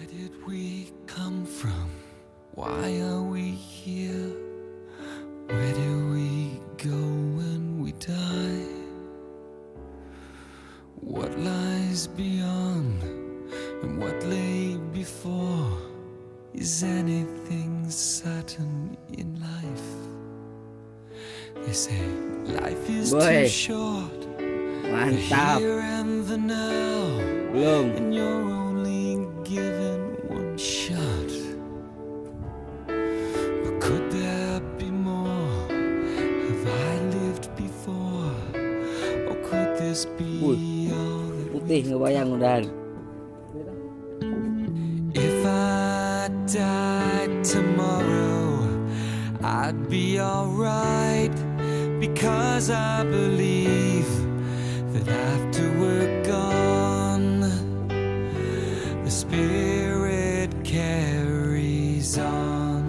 did we come from? Why are we here? Where do we go when we die? What lies beyond and what lay before? Is anything certain in life? They say life is too short. Mantap. The here and the now. Belum. And you're only given one shot. But could there be more? Have I lived before? Or could this be all that Putih ngebayang udahan. If I died tomorrow, I'd be alright, because I believe that after we're gone, the spirit carries on.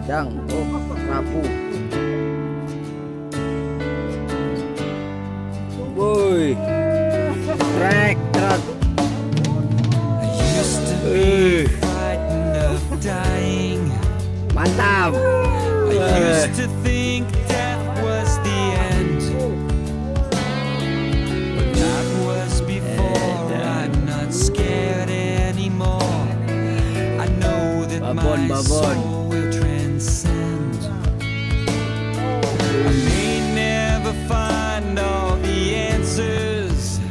Padang, rapuh. Woi, trek, trot. I used to be frightened of dying. Mantap. I used to think death was the end, but that was before. I'm not scared anymore. I know that my soul will transcend. I may never find all the answers.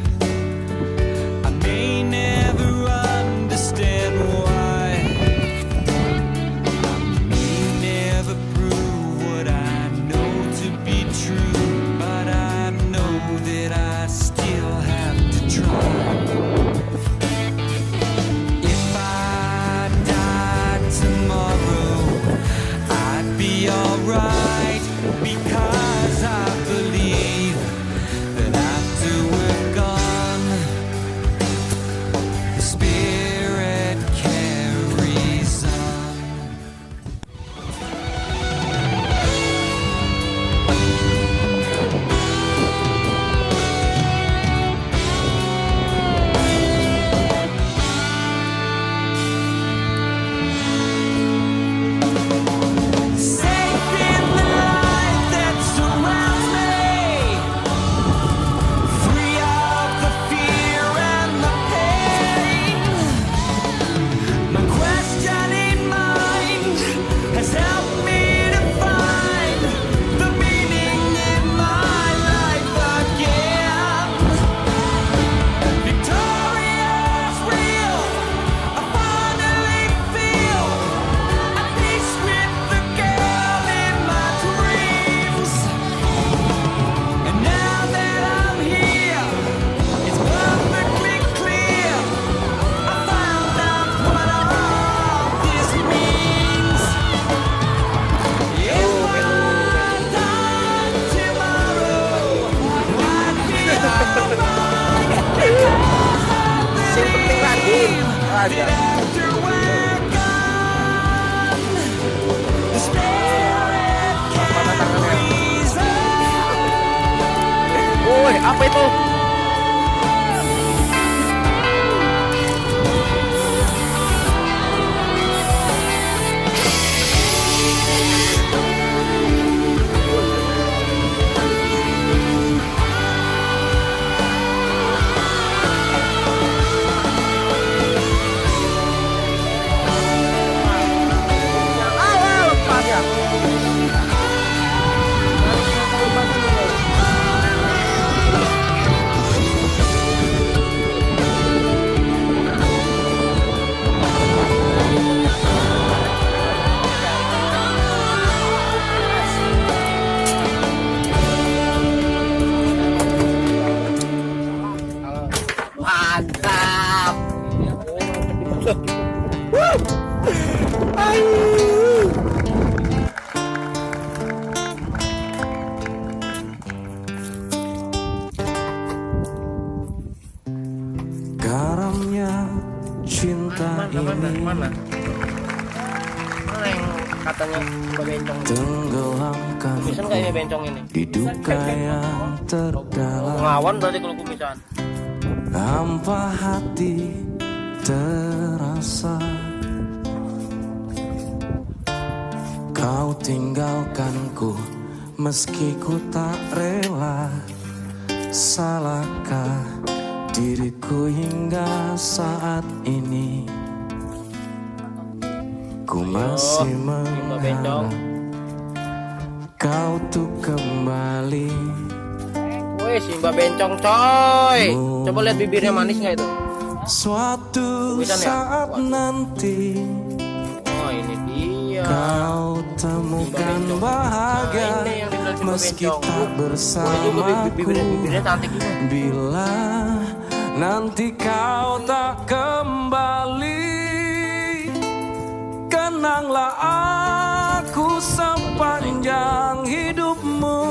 I may never understand why. I may never prove what I know to be true, but I know that I still have to try. If I died tomorrow, I'd be alright, because I believe that after we're gone, the spirit carries on. Safe in the light that surrounds me, free of the fear and the pain. My questioning mind has helped me to find the meaning in my life again. Victoria's real. I finally feel at peace with the girl in my dreams. And now that I'm here, it's perfectly clear. I found out what all this means. If I died tomorrow, I'd be alright, because I believe that after we're gone, the spirit carries on. Woi, apa itu? Mantap. Garamnya cinta ini Mana yang katanya Simba Bencong. tenggelamkan Kumisan nggak ini bencong ini? di duka yang terdalam, Ngelawan berarti kalau kumisan. hampa hati terasa. Kau tinggalkanku meski ku tak rela. Salahkah diriku hingga saat ini? Ku masih Simba Bencong. mengharap kau tuh kembali. Woi, Simba Bencong coy. Coba lihat bibirnya manis nggak itu? Suatu Tulisan ya? saat Waduh. nanti Oh, ini dia. kau temukan Bencong. bahagia Nah, ini yang dibilang Simba meski Bencong. tak Boleh juga bersamaku. bibirnya cantik juga. Bila nanti kau tak kembali, kenanglah aku sepanjang hidupmu.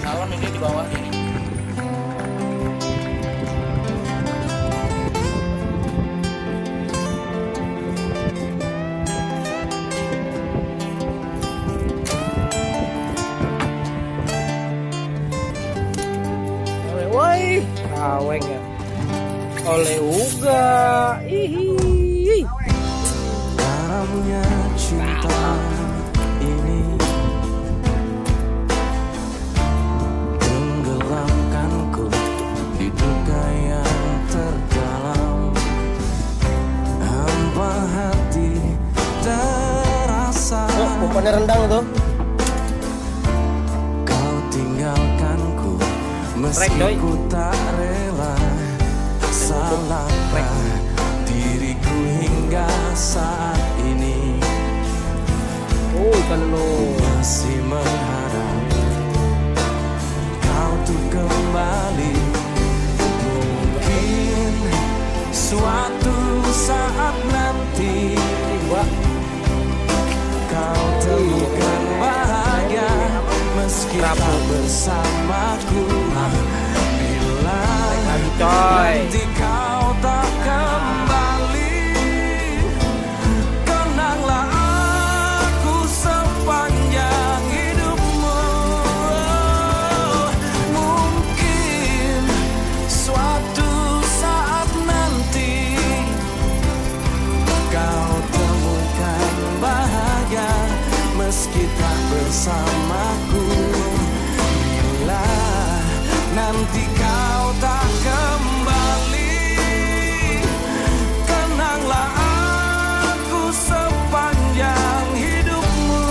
Salon ini di bawah ini. Woi, kaweng ya. Oleh uga. Ihi. Garamnya cinta ini tenggelamkanku di duka yang terdalam, hampa hati terasa. Oh, umpannya rendang tuh. Kau tinggalkanku meski Coy. ku tak rela. Salahkah diriku hingga saat ini? Oh, ikan lu. Masih mengharap kau tuh kembali. Mungkin suatu saat nanti kau temukan bahagia meski tak bersamaku. Bila Coy. nanti kau tak kembali, kenanglah aku sepanjang hidupmu. Mungkin suatu saat nanti kau temukan bahagia meski tak bersamaku. Bila nanti kau tak kembali, kenanglah aku sepanjang hidupmu.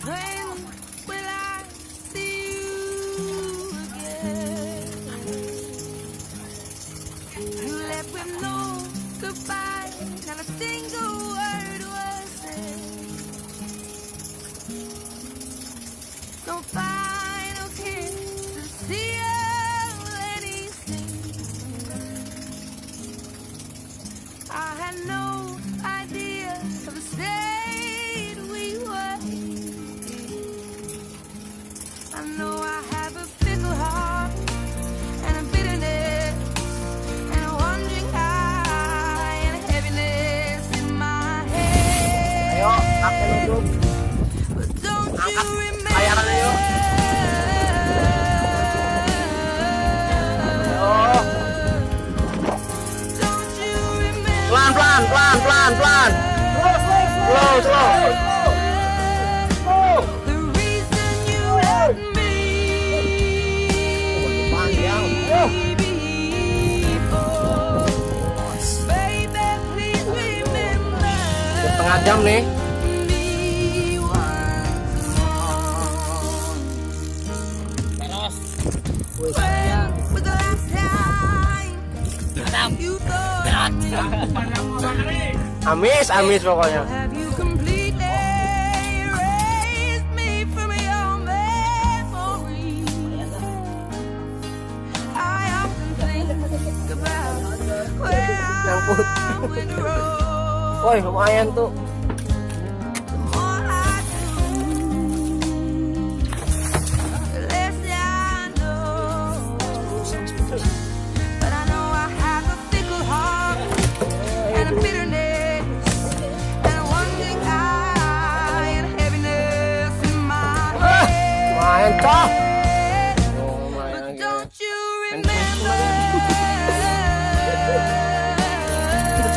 When will I see you again? You left with no goodbye, not a single word was said. No final kiss to seal anything. I had no idea of the state we were in. I know I have a fickle heart and a bitterness and a wandering eye and a heaviness in my head. Ayo, aku duduk. But don't you remember? Bayaran ayo. Don't you remember? Pelan, pelan, pelan, pelan, pelan. Slow, slow. The reason you had me Panjang. before. Baby, please remember Setengah jam nih. me once more. Amis, amis pokoknya. Have you completely erased me from your memory? I often think about where I went wrong. Woi, lumayan tuh. The more I do, the less I know. But I know I have a fickle heart and a bitterness and a wandering eye and heaviness in my Lumayan, Cok. head. Oh, But lumayan. don't you remember?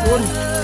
Pun.